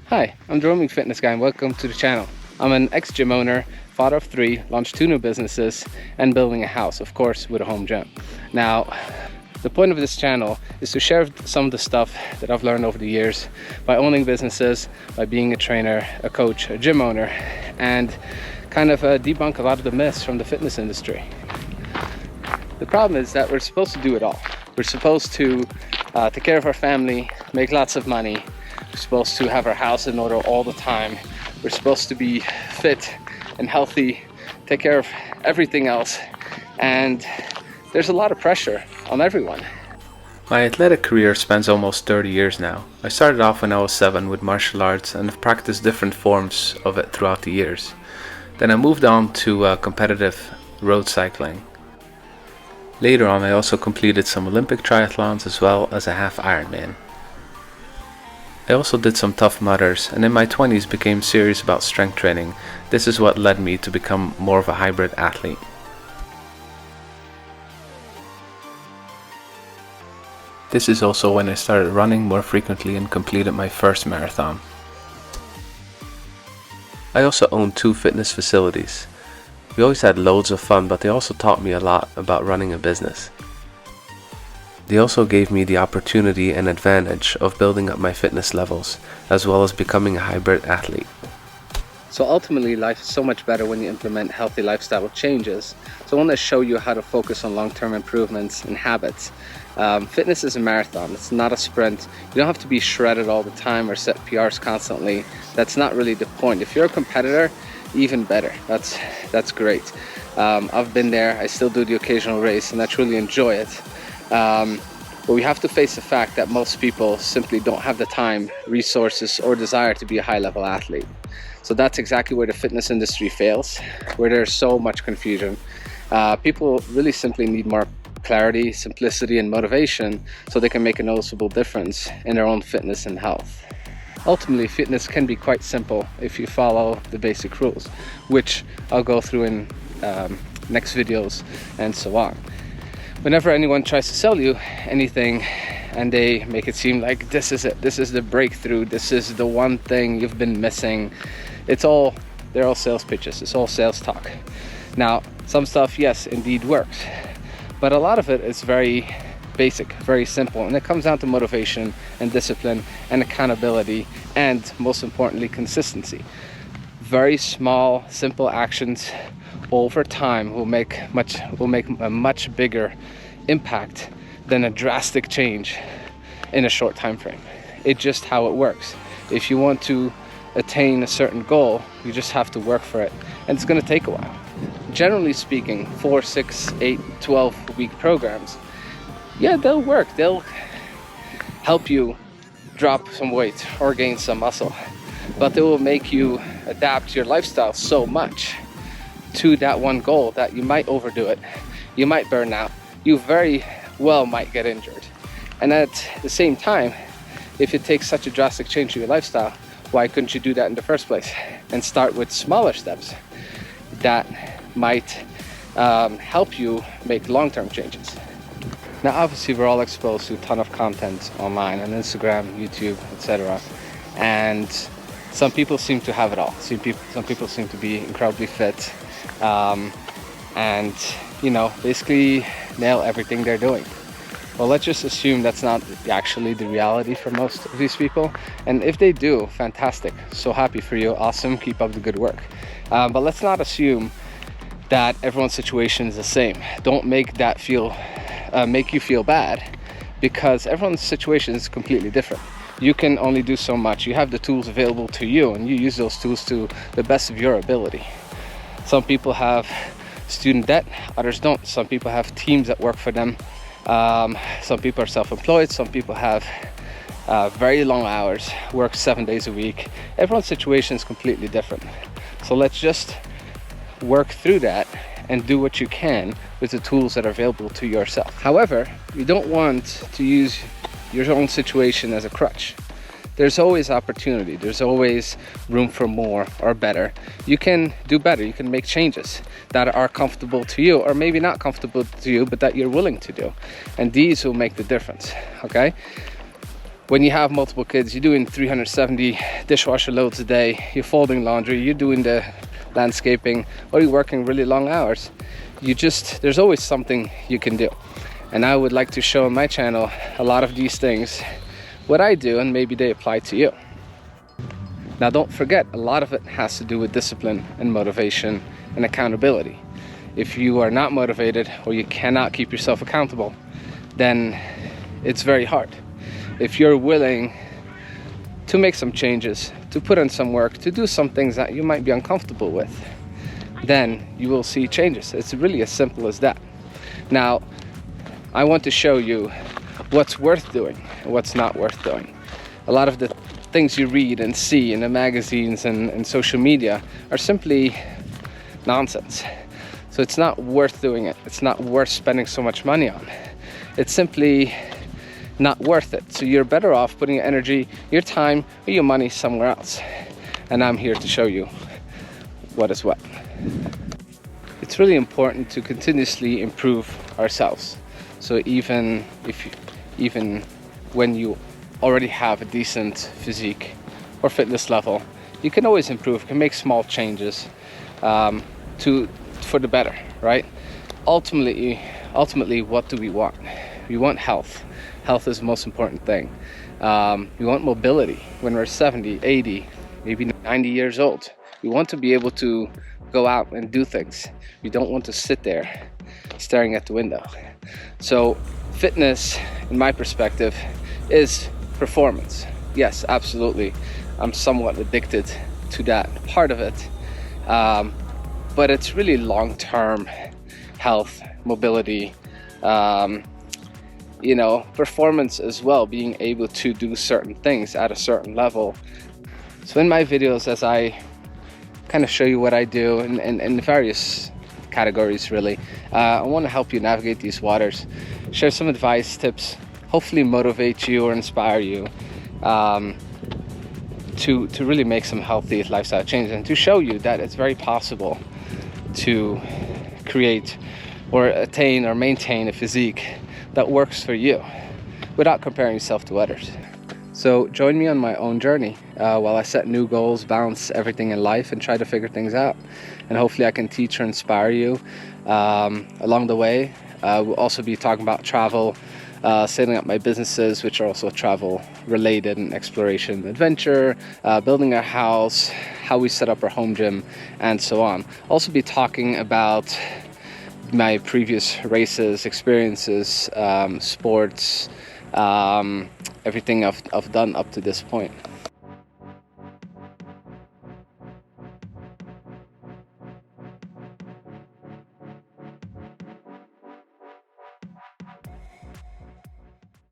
Hi, I'm the Roaming Fitness Guy and welcome to the channel. I'm an ex-gym owner, father of 3, launched 2 new businesses, and building a house, of course, with a home gym. Now, the point of this channel is to share some of the stuff that I've learned over the years by owning businesses, by being a trainer, a coach, a gym owner, and kind of debunk a lot of the myths from the fitness industry. The problem is that we're supposed to do it all. We're supposed to take care of our family, make lots of money. We're supposed to have our house in order all the time. We're supposed to be fit and healthy, take care of everything else. And there's a lot of pressure on everyone. My athletic career spans almost 30 years now. I started off when I was 7 with martial arts and have practiced different forms of it throughout the years. Then I moved on to competitive road cycling. Later on I also completed some Olympic triathlons as well as a half Ironman. I also did some Tough Mudders and in my 20s became serious about strength training. This is what led me to become more of a hybrid athlete. This is also when I started running more frequently and completed my first marathon. I also own 2 fitness facilities. We always had loads of fun, but they also taught me a lot about running a business. They also gave me the opportunity and advantage of building up my fitness levels, as well as becoming a hybrid athlete. So ultimately, life is so much better when you implement healthy lifestyle changes. So I want to show you how to focus on long-term improvements and habits. Fitness is a marathon, it's not a sprint. You don't have to be shredded all the time or set PRs constantly. That's not really the point. If you're a competitor, even better. That's great. I've been there. I still do the occasional race and I truly enjoy it. But we have to face the fact that most people simply don't have the time, resources, or desire to be a high-level athlete. So that's exactly where the fitness industry fails, where there's so much confusion. People really simply need more clarity, simplicity, and motivation so they can make a noticeable difference in their own fitness and health. Ultimately, fitness can be quite simple if you follow the basic rules, which I'll go through in next videos and so on. Whenever anyone tries to sell you anything and they make it seem like this is it, this is the breakthrough, this is the one thing you've been missing, they're all sales pitches, it's all sales talk. Now, some stuff, yes, indeed works, but a lot of it is very basic, very simple, and it comes down to motivation and discipline and accountability and, most importantly, consistency. Very small, simple actions over time will make a much bigger impact than a drastic change in a short time frame. It's just how it works. If you want to attain a certain goal, you just have to work for it, and it's going to take a while. Generally speaking, 4, 6, 8, 12-week programs, yeah, they'll work. They'll help you drop some weight or gain some muscle, but they will make you adapt your lifestyle so much to that one goal that you might overdo it, you might burn out, you very well might get injured. And at the same time, if it takes such a drastic change to your lifestyle, why couldn't you do that in the first place and start with smaller steps that might help you make long-term changes? Now, obviously, we're all exposed to a ton of content online on Instagram, YouTube, etc. And some people seem to have it all. Some people seem to be incredibly fit and, basically nail everything they're doing. Well, let's just assume that's not actually the reality for most of these people. And if they do, fantastic. So happy for you. Awesome. Keep up the good work. But let's not assume that everyone's situation is the same. Don't make that make you feel bad, because everyone's situation is completely different. You can only do so much. You have the tools available to you and you use those tools to the best of your ability. Some people have student debt, others don't. Some people have teams that work for them. Some people are self-employed. Some people have very long hours, work 7 days a week. Everyone's situation is completely different. So let's just work through that and do what you can with the tools that are available to yourself. However, you don't want to use your own situation as a crutch. There's always opportunity. There's always room for more or better. You can do better. You can make changes that are comfortable to you, or maybe not comfortable to you, but that you're willing to do. And these will make the difference, okay? When you have multiple kids, you're doing 370 dishwasher loads a day, you're folding laundry, you're doing the landscaping, or you're working really long hours. There's always something you can do. And I would like to show on my channel a lot of these things, what I do, and maybe they apply to you. Now don't forget, a lot of it has to do with discipline and motivation and accountability. If you are not motivated or you cannot keep yourself accountable, then it's very hard. If you're willing to make some changes, to put in some work, to do some things that you might be uncomfortable with, then you will see changes. It's really as simple as that. Now, I want to show you what's worth doing and what's not worth doing. A lot of the things you read and see in the magazines and social media are simply nonsense. So it's not worth doing it. It's not worth spending so much money on. It's simply not worth it. So you're better off putting your energy, your time, or your money somewhere else. And I'm here to show you what is what. It's really important to continuously improve ourselves. So even when you already have a decent physique or fitness level, you can always improve. You can make small changes for the better, right? Ultimately, what do we want? We want health. Health is the most important thing. We want mobility when we're 70, 80, maybe 90 years old. We want to be able to go out and do things. We don't want to sit there staring at the window. So fitness, in my perspective, is performance. Yes, absolutely. I'm somewhat addicted to that part of it. But it's really long-term health, mobility, performance as well, being able to do certain things at a certain level. So in my videos, as I kind of show you what I do in various categories, really, I want to help you navigate these waters, share some advice, tips, hopefully motivate you or inspire you to really make some healthy lifestyle changes, and to show you that it's very possible to create or attain or maintain a physique that works for you without comparing yourself to others. So join me on my own journey while I set new goals, balance everything in life, and try to figure things out. And hopefully I can teach or inspire you along the way. We'll also be talking about travel, setting up my businesses, which are also travel related, and exploration, adventure, building a house, how we set up our home gym, and so on. Also be talking about my previous races, experiences, sports, everything I've done up to this point.